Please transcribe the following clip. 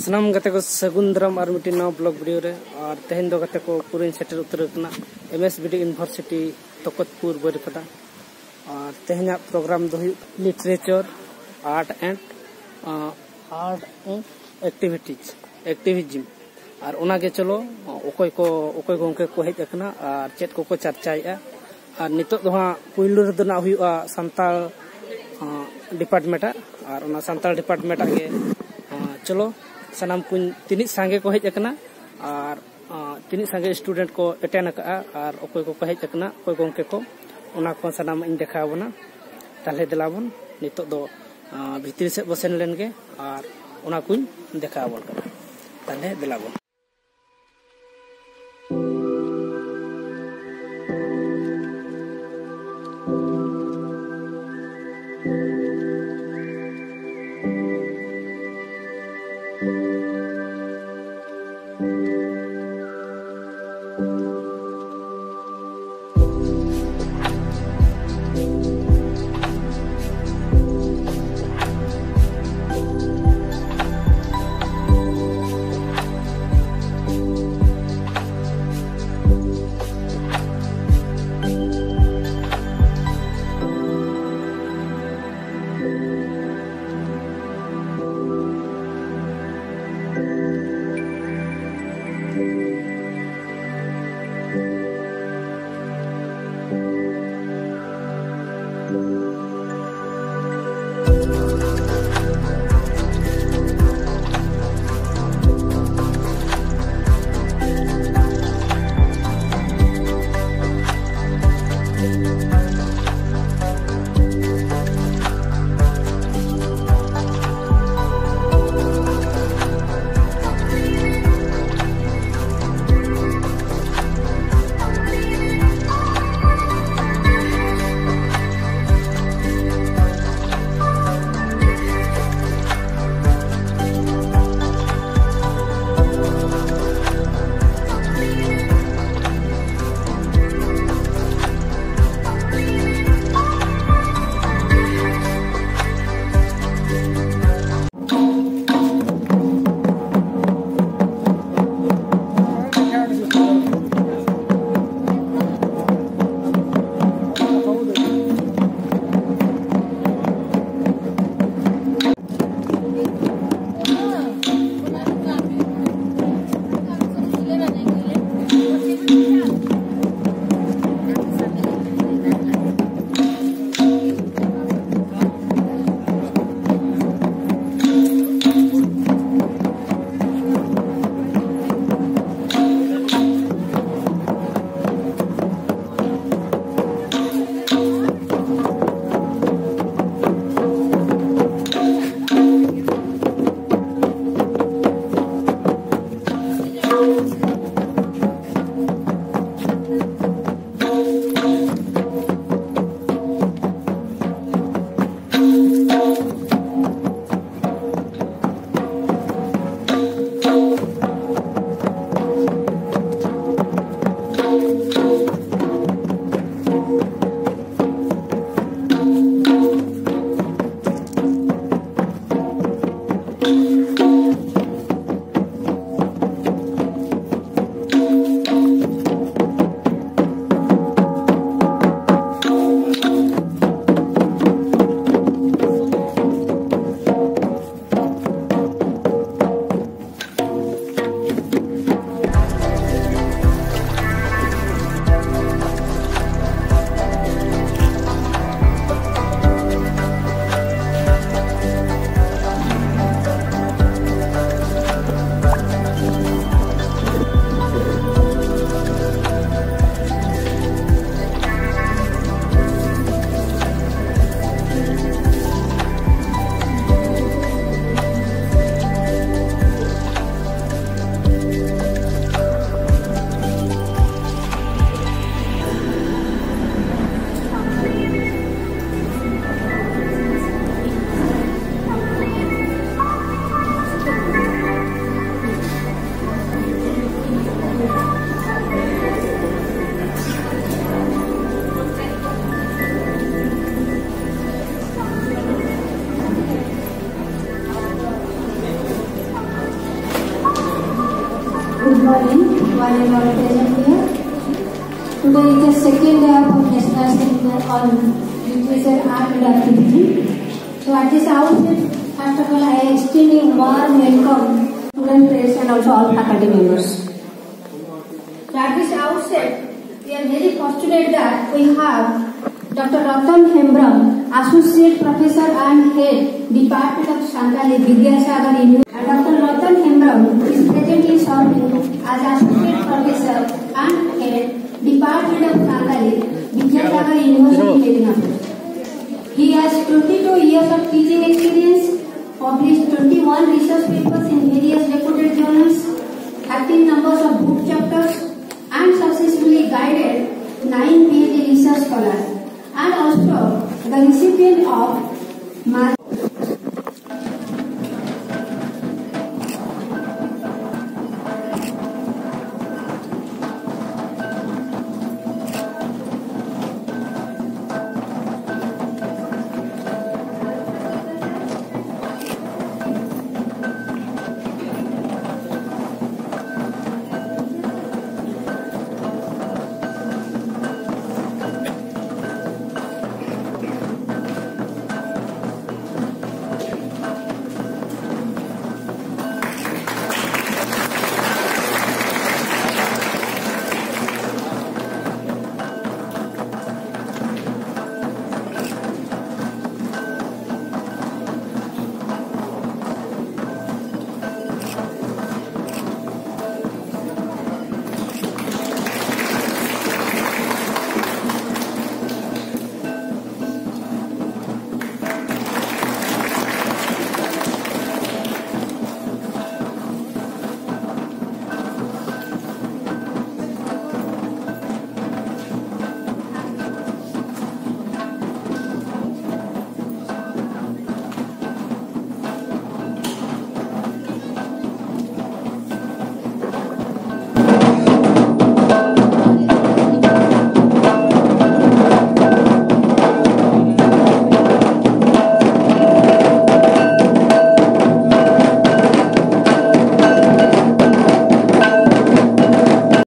सानाम गते को सगुंदरम और मिट्टी नव ब्लॉग वीडियो रे और तेहन दो गते को पूरी सेटर उतर कना MSBD यूनिवर्सिटी तकतपुर बरिपदा और तेहना प्रोग्राम दो लिटरेचर आर्ट एंड एक्टिविटीज और उनागे चलो ओकोय को उनके को हेज अकना और चेत को चर्चाएगा और नितो दो हाँ पुइलु रे दो ना हुआ सांताल डिपार्टमेंट और उना सांताल डिपार्टमेंट आगे चलो सानाम कुन तिनी सांगे को हेज अकना और तिनी सांगे स्टूडेंट को अटेंड अका और ओकोय को हेज अकना ओकोय गोंके को उना को सानाम इन देखाबोना ताले दिलाबोन नितो दो भितरी से बसेन लेनगे और उना कुन देखाबोन कना ताले दिलाबोन morning, one and all present here. Today is the second day of national seminar on literature, art and activity. So at this outset, first of all, I extend a warm welcome to student friends and also all faculty members. So at this outset, we are very fortunate that we have Dr. Ratan Hembram, Associate Professor and Head, Department of Santali Vidyasagar University. And Dr. Ratan Hembram is presently serving as Associate Professor and Head, Department of Santali Vidyasagar University, Medinapur. He has 22 years of teaching experience, published 21 research papers in various reputed journals, 13 numbers of book chapters, and successfully guided 9 PhD research scholars.